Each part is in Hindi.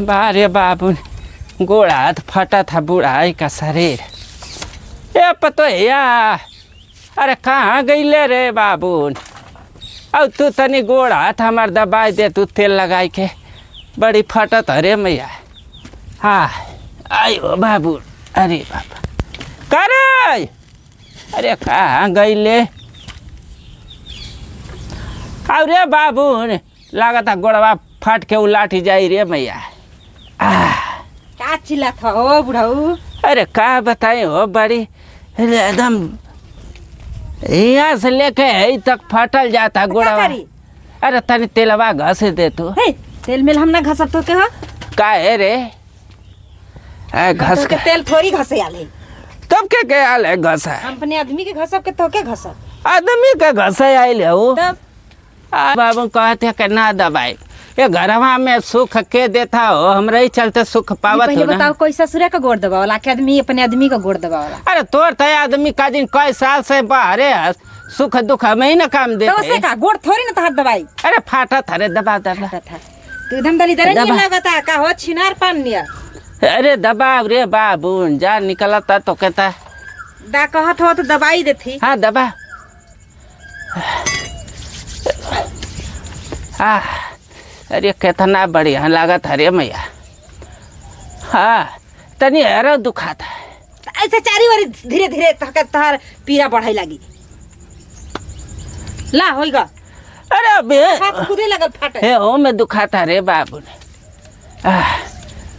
बारे बाबू गोड़ हाथ फटा था बुढ़ाई का शरीर। ए पतो या अरे कहाँ गईले रे बाबू। अब तू तनी गोड़ हाथ हमार दबाई दे तू तेल लगाई के बड़ी फटत अरे मैया। हाँ आयो बाबू। अरे बाबा करे अरे कहाँ गईले। अरे बाबू लागता गोड़वा फट के उलाटी जाई रे मैया। का चिल्ला था हो बुढ़ऊ। अरे का बताई हो बड़ी एकदम यहाँ से लेके यही तक फटल जाता गोड़वा। अरे तनी तेलवा घस दे तू। तेल मिल हम ना घसत तो के हो का है रे घस के तेल थोड़ी घसे आले तब के आल है घस हम अपने आदमी के घसब के तो के घसब आदमी के घस आइल हो। तब बाबू कहते कि ना दबाई ये घरवा में सुख के देता हो हमरा ही चलते सुख पावत हो ना। बताओ कोई ससुरे का गोड़ दबावला के आदमी अपने आदमी का गोड़ दबावला। अरे तोर तो आदमी का दिन कई साल से बाहरे सुख दुख में ही ना काम देते। तो उसे का गोड़ थोड़ी ना तहार दबाई। अरे फाटा था रे दबा दबा तू एकदम दली दरे नहीं लगता का हो छिनार पान लिया। अरे दबाव रे बाबू जा निकलता तो कहता दा कहत हो तो दबाई देती। हाँ दबा। अरे कितना बढ़िया लागत हरे मैया। हाँ तनी हर दुखाता ऐसे चारी बारी धीरे धीरे तहार पीड़ा बढ़ाई लगी ला होइगा। अरे बे खुदे लगल फाटे हे ओ में दुखाता रे बाबू ने।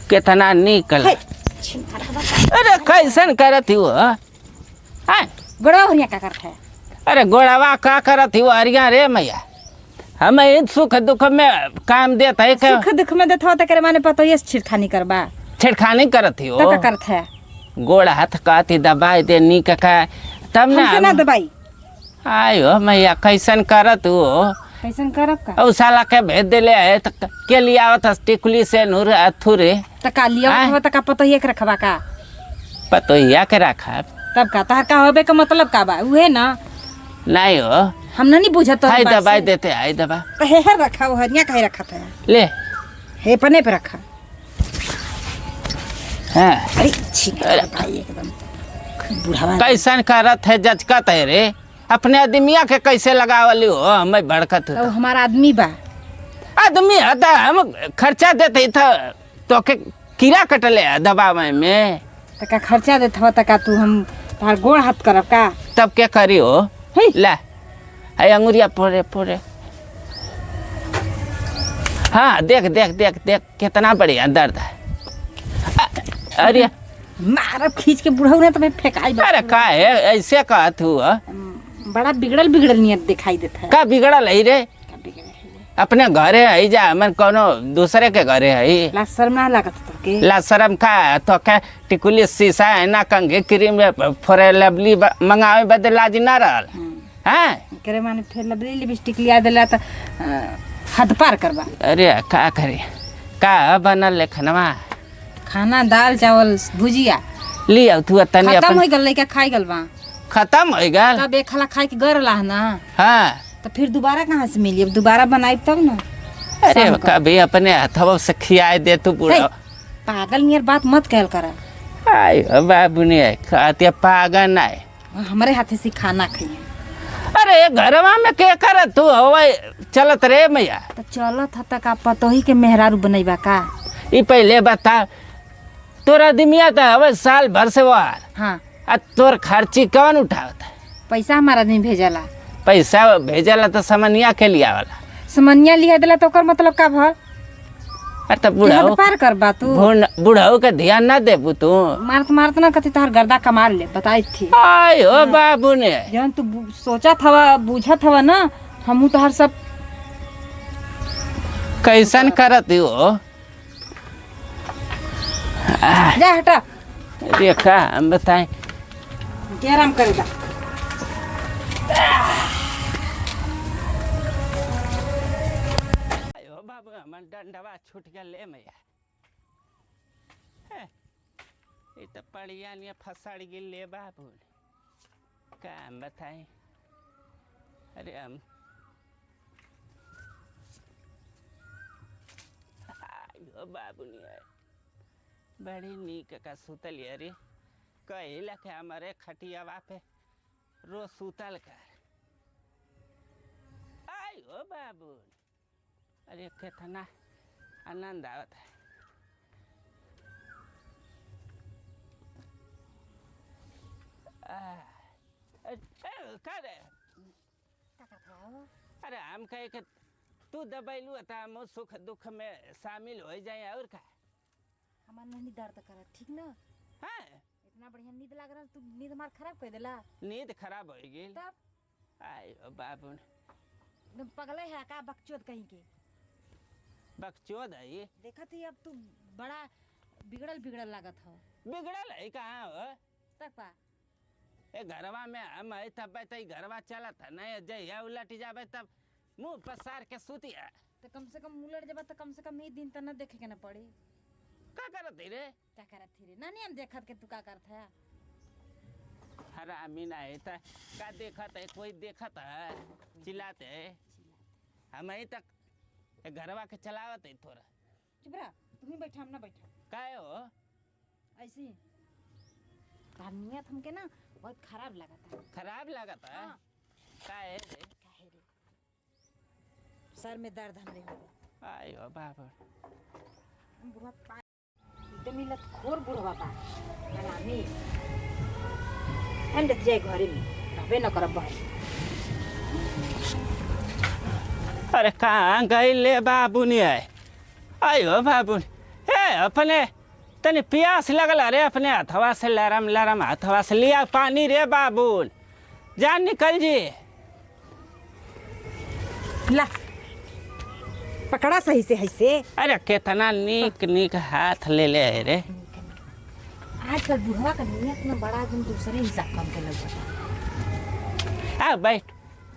कितना निकल। अरे कैसन करत हो। गोड़वा हुनिया का करत है। अरे गोड़वा का करत हो अरिया रे मैया। हमें सुख दुख में काम देता है। सुख दुख में देता हो तो करे माने पतो ये छिड़खानी करबा छिड़खानी करत हो तो का करत है। गोड़ हाथ काती दबाई दे नी का तब ना दबाई। आयो मैया कैसन करत हो। कैसन करब का ओ साला के भेज देले है त के लिया आवत टिकुली से नूर अथुरे त का लिया हो त का पतो ये रखबा का पतो या के रखा तब का तहर का होबे का मतलब का बा उहे ना नहीं हो हम नहीं बुझत। हाय दबाई देते हाय दबा हे रखा वो हरिया कहीं रखा था ले हे पने पे रखा। हाँ अरे भाई एकदम बुढ़ावा कैसन करत है जचकत है रे। अपने आदमिया के कैसे लगावली हो मैं भड़कत तो हमारा आदमी बा आदमी हता हम खर्चा देते था तो के कीड़ा कटले दबावे में त का खर्चा देत हो त का तू हम तार गोड़ हाथ करब का तब क्या करी हो। ला है अंगुरिया पोरे पोरे। हाँ देख देख देख देख कितना बढ़िया दर्द है। अरे मारब खींच के बुढ़ऊ ने तो मैं फेंकाई। अरे का है ऐसे कहत हुआ बड़ा बिगड़ल बिगड़ल नियत दिखाई देता है। का बिगड़ल है रे अपने घरे है जा मन कोनो दूसरे के घरे है। ला शर्म ना लागत तो के ला शर्म का तो क्या टिकुली शीशा है ना कंघे क्रीम फोरे लवली मंगावे बदे लाज ना रहल। हाँ करे माने फिर लबली लिपस्टिक लिया देला त हद पार करबा। अरे का करे का बनल ले खनवा खाना दाल चावल भुजिया लिया तू तनी खत्म हो गल लइका खाई गल बा खत्म हो गल तब एक खला खाई के गरला ना। हाँ तो फिर दोबारा कहाँ से मिली अब दोबारा बनाई तब ना। अरे कभी अपने हथवा से खियाए दे तू पूरा पागल नियर बात मत कहल करा। आई बाबू ने खाते पागल आए हमारे हाथे से खाना खाइए। अरे घरवा में के कर तू हवा चलत रे मैया। तो चलत ह तक पतोही के मेहरारू बनैबा का। ई पहले बता तोरा दिमिया तो हवा साल भर से वार। हाँ तोर खर्ची कौन उठावता पैसा हमारा आदमी भेजला। पैसा भेजला तो समनिया के लिया वाला समनिया लिया देला तो ओकर मतलब का भल। तो बुढ़ाऊ पार करबा तू बुढ़ाऊ का ध्यान ना देबू तू मारत मारत ना कथी तोहर गर्दा कमार ले बताई थी। आय हो बाबू ने जौन तू सोचत हवा बुझत हवा ना हमू तोहर सब कैसन करत हो। जा हटा रेखा हम बताएं क्या आराम करेगा। बाबू हमन डंडवा छूट गया ले मैया। ये तो पड़िया ने फसड़ गिल ले बाबू का हम बताएं। अरे हम आयो बाबुनी आए बड़ी नीक का सुतल रे कहिला के हमारे खटियावा पे रोज सुतल कर आयो बाबू अरे कितना आनंद आवत है अरे हम कहे कि तू दबैलू था हम सुख दुख में शामिल हो जाए और का हमार नहीं दर्द कर ठीक ना हाँ इतना बढ़िया नींद लग रहा तू नींद हमार खराब कर देला नींद खराब हो गई तब आयो बाबू एकदम पगले है का बकचोद कहीं के बकचोद है देखा थी अब तू बड़ा बिगड़ल लागत हो बिगड़ल है कहाँ हो तक पा ए घरवा में हम है तब घरवा चला था नहीं जय उलट जाबे तब मुंह पसार के सुतिया तो कम से कम उलट जब तो कम से कम एक दिन तो न देखे के न पड़ी का करत रे क्या करत थी रे नानी हम देखत के तू का करत है हरामी ना है त का देखत है कोई देखत है चिल्लाते हम ही तक घरवा के चलावत है थोड़ा चुप रह तू ही बैठा हम ना बैठा काहे हो ऐसी नियत हमके ना बहुत खराब लगता है खराब लगता है हाँ। काहे रे काहे रे सर में दर्द हमरे हो आयो बाबा बुढ़वा पा एकदम मिलत खोर बुढ़वा बा हरामी हम देख जाए घरे में रहबे न करब भाई अरे कहाँ गई ले बाबू नहीं आए आयो बाबू हे अपने तनी प्यास लगल रे अपने हथवा से लरम लरम हथवा से लिया पानी रे बाबू जान निकल जी ला पकड़ा सही से ऐसे अरे कितना नीक नीक हाथ ले ले रे आजकल बुढ़वा का नियत में बड़ा दिन दूसरे हिसाब काम के लग आ बैठ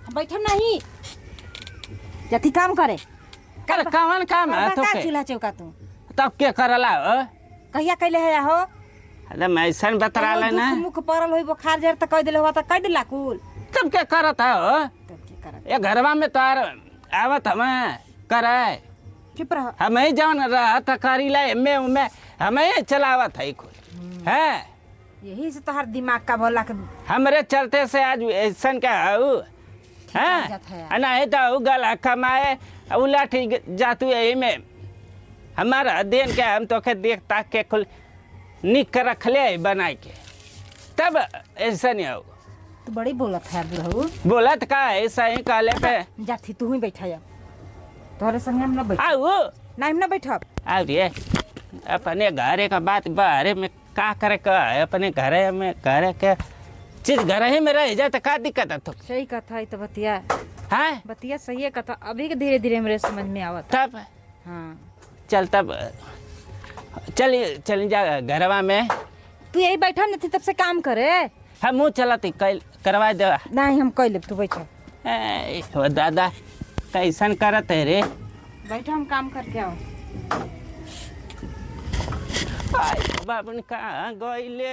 हम बैठम नहीं जति काम करे कर कौन काम है तो का के चूल्हा चौका तू तब के करला हो कहिया कैले है हो अरे मैसन बतरा ले ना मुख परल होई बुखार जर त कह देले हुआ त कह दिला कुल तब के करत हो तब के करत ये घरवा में तार आवत हम करे चुप रह हम ही जौन रहत करी ले में हम ही चलावत है कुल है यही से तोहर दिमाग का भोला के हमरे चलते से आज ऐसन का हूँ जात है है नहीं तो गला कमाए उलट जातू यही में हमारा देन के हम तो के देख ताक के कुल निक के रख ले बना के तब ऐसा नहीं हो तू बड़ी बोलत है बुढ़ऊ बोलत का ऐसा ही कहले पे जाती तू ही बैठा जा तोहरे संग हम न बैठ आओ ना हम न बैठब आ रे अपने घरे का बात बाहरे में का करे का है अपने घरे में घरे के चीज घर ही में रह जाए तो का दिक्कत है तो सही कथा है तो बतिया है बतिया सही है कथा अभी के धीरे धीरे मेरे समझ में आवत तब हाँ चल तब चल जा घरवा में तू यही बैठा नहीं थी तब से काम करे हम मुँह चलती कल करवा दे नहीं हम कह ले तू बैठा हो दादा कैसन करत है रे बैठा हम काम करके आओ बाबू कहाँ गईले